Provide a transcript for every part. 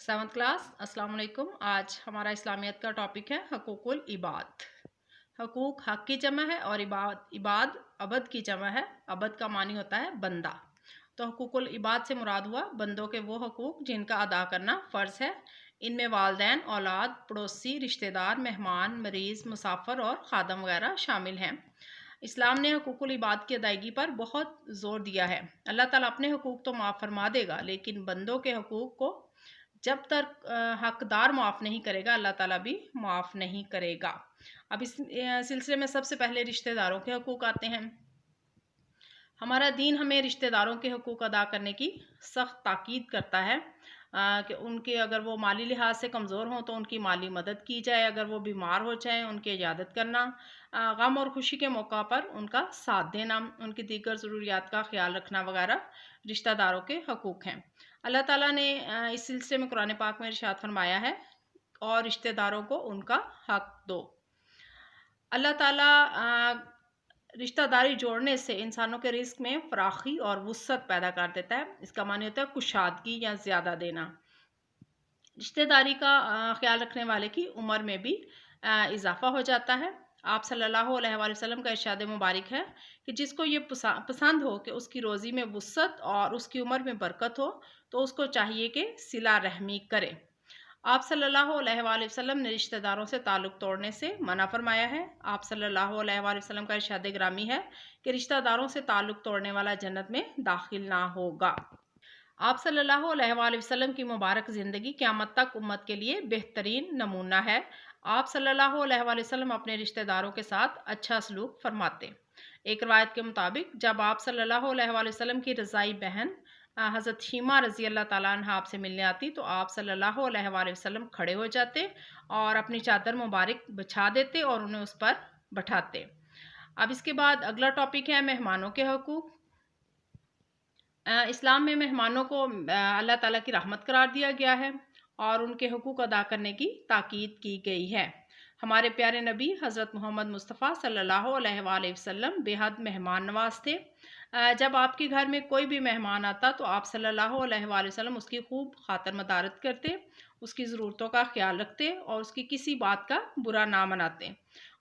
Seventh class अस्सलाम वालेकुम। आज हमारा इस्लामियत का टॉपिक है हकूकुल इबाद। हकूक हक की जमा है और इबाद अबद की जमा है। अबद का मानी होता है बंदा। तो हकूकुल इबाद से मुराद हुआ बंदों के वो हकूक जिनका अदा करना फ़र्ज़ है। इनमें वालदैन, औलाद, पड़ोसी, रिश्तेदार, मेहमान, मरीज़, मुसाफिर और खादम वगैरह शामिल हैं। इस्लाम ने हकूकुल इबाद की अदायगी पर बहुत ज़ोर दिया है। अल्लाह ताला अपने हकूक तो माफ़ फरमा देगा, लेकिन बंदों के हकूक को जब तक हकदार माफ़ नहीं करेगा, अल्लाह ताला भी माफ़ नहीं करेगा। अब इस सिलसिले में सबसे पहले रिश्तेदारों के हकूक आते हैं। हमारा दीन हमें रिश्तेदारों के हकूक अदा करने की सख्त ताकीद करता है कि उनके अगर वो माली लिहाज से कमज़ोर हों तो उनकी माली मदद की जाए, अगर वो बीमार हो जाएँ उनकी इजाज़त करना, गम और खुशी के मौका पर उनका साथ देना, उनकी दीगर ज़रूरियात का ख्याल रखना वगैरह रिश्तेदारों के हकूक हैं। अल्लाह ताला ने इस सिलसिले में कुरान पाक में इरशाद फरमाया है, और रिश्तेदारों को उनका हक दो। अल्लाह ताला रिश्तेदारी जोड़ने से इंसानों के रिस्क में फ़राखी और वुसअत पैदा कर देता है। इसका माने होता है कुशादगी या ज़्यादा देना। रिश्तेदारी का ख्याल रखने वाले की उम्र में भी इजाफ़ा हो जाता है। आप सल्लल्लाहु अलैहि वसल्लम का इरशाद मुबारक है कि जिसको ये पसंद हो कि उसकी रोज़ी में वुसअत और उसकी उम्र में बरकत हो, तो उसको चाहिए कि सिला रहमी करे। आप सल्लल्लाहु अलैहि वसल्लम ने रिश्तेदारों से ताल्लुक़ तोड़ने से मना फरमाया है। आप सल्लल्लाहु अलैहि वसल्लम का इरशाद ग्रामी है कि रिश्तेदारों से ताल्लुक़ तोड़ने वाला जन्नत में दाखिल ना होगा। आप सल्लल्लाहु अलैहि वसल्लम की मुबारक ज़िंदगी क़यामत तक उम्मत के लिए बेहतरीन नमूना है। आप सल्लल्लाहु अलैहि वसल्लम अपने रिश्तेदारों के साथ अच्छा सलूक फरमाते। एक रवायत के मुताबिक जब आप सल्लल्लाहु अलैहि वसल्लम की रज़ाई बहन हज़रत शीमा रज़ी अल्लाह ताला अन्हा आपसे मिलने आती, तो आप सल्लल्लाहु अलैहि वसल्लम खड़े हो जाते और अपनी चादर मुबारक बिछा देते और उन्हें उस पर बैठाते। अब इसके बाद अगला टॉपिक है मेहमानों के हकूक़। इस्लाम में मेहमानों को अल्लाह ताला की रहमत करार दिया गया है और उनके हकूक़ अदा करने की ताकीद की गई है। हमारे प्यारे नबी हज़रत मोहम्मद मुस्तफ़ा सल्लल्लाहु अलैहि वसल्लम बेहद मेहमान नवाज थे। जब आपके घर में कोई भी मेहमान आता तो आप सल्लल्लाहु अलैहि वसल्लम उसकी खूब खातर मदारत करते, उसकी ज़रूरतों का ख्याल रखते और उसकी किसी बात का बुरा ना मनाते,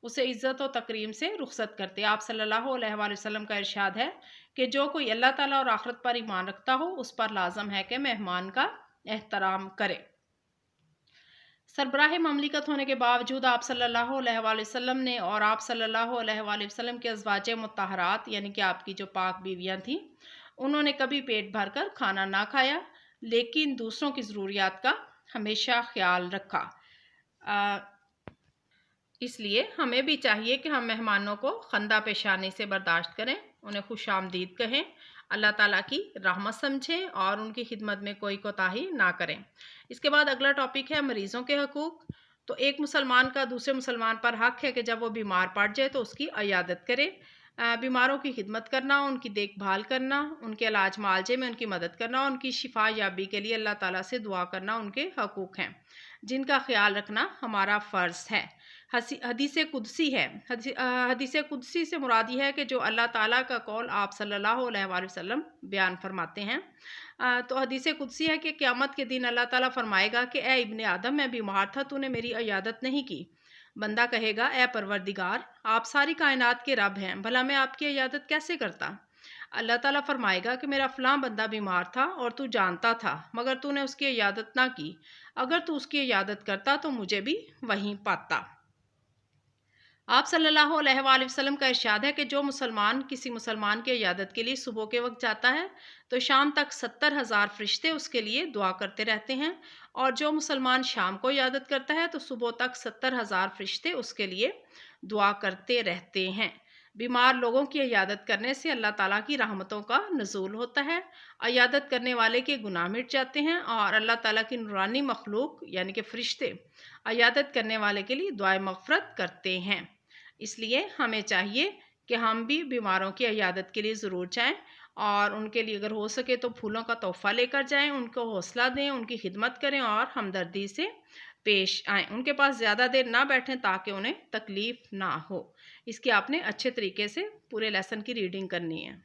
उसे इज़्ज़त और तकरीम से रुख़सत करते। आप सल्लल्लाहु अलैहि वसल्लम का इरशाद है कि जो कोई अल्लाह ताला और आखिरत पर ईमान रखता हो, उस पर लाज़म है कि मेहमान का एहतराम करे। सरबराह ममलिकत होने के बावजूद आप सल्लल्लाहु अलैहि वसल्लम ने और आप सल्लल्लाहु अलैहि वसल्लम के अज़वाज मुत्तहरात यानी कि आपकी जो पाक बीवियाँ थीं, उन्होंने कभी पेट भर कर खाना ना खाया, लेकिन दूसरों की ज़रूरियात का हमेशा ख्याल रखा। इसलिए हमें भी चाहिए कि हम मेहमानों को खंदा पेशानी से बर्दाश्त करें, उन्हें खुश आमदीद कहें, अल्लाह ताला की रहमत समझें और उनकी खिदमत में कोई कोताही ना करें। इसके बाद अगला टॉपिक है मरीज़ों के हकूक़। तो एक मुसलमान का दूसरे मुसलमान पर हक़ है कि जब वो बीमार पड़ जाए तो उसकी इयादत करे। बीमारों की खिदमत करना, उनकी देखभाल करना, उनके इलाज मुआलजे में उनकी मदद करना, उनकी शिफा याबी के लिए अल्लाह ताला से दुआ करना उनके हकूक़ हैं, जिनका ख्याल रखना हमारा फ़र्ज़ है। हदीस कुदसी है। हदीस कुदसी से मुराद ये है कि जो अल्लाह ताला का कौल आप सल्लल्लाहु अलैहि वसल्लम बयान फरमाते हैं। तो हदीस कुदसी है कि क़यामत के दिन अल्लाह ताला फरमाएगा कि ए इब्ने आदम, मैं बीमार था, तूने मेरी इयादत नहीं की। बंदा कहेगा, ए परवरदिगार, आप सारी कायनात के रब हैं, भला मैं आपकी इयादत कैसे करता? अल्लाह ताला फरमाएगा कि मेरा फ़लाँ बंदा बीमार था और तू जानता था, मगर तूने उसकी इयादत ना की। अगर तू उसकी इयादत करता तो मुझे भी वहीं पाता। आप सल्लल्लाहु अलैहि वसल्लम का इरशाद है कि जो मुसलमान किसी मुसलमान की इयादत के लिए सुबह के वक्त जाता है तो शाम तक 70,000 फरिश्ते उसके लिए दुआ करते रहते हैं, और जो मुसलमान शाम को इयादत करता है तो सुबह तक 70,000 फरिश्ते उसके लिए दुआ करते रहते हैं। बीमार लोगों की इयादत करने से अल्लाह ताला की रहमतों का नुज़ूल होता है, इयादत करने वाले के गुनाह मिट जाते हैं और अल्लाह ताला की नूरानी मखलूक यानी कि फरिश्ते इयादत करने वाले के लिए दुआए मग़फ़िरत करते हैं। इसलिए हमें चाहिए कि हम भी बीमारों की इयादत के लिए ज़रूर जाएं और उनके लिए अगर हो सके तो फूलों का तोहफ़ा लेकर जाएं, उनको हौसला दें, उनकी खिदमत करें और हमदर्दी से पेश आएँ। उनके पास ज़्यादा देर ना बैठें ताकि उन्हें तकलीफ़ ना हो। इसकी आपने अच्छे तरीके से पूरे लेसन की रीडिंग करनी है।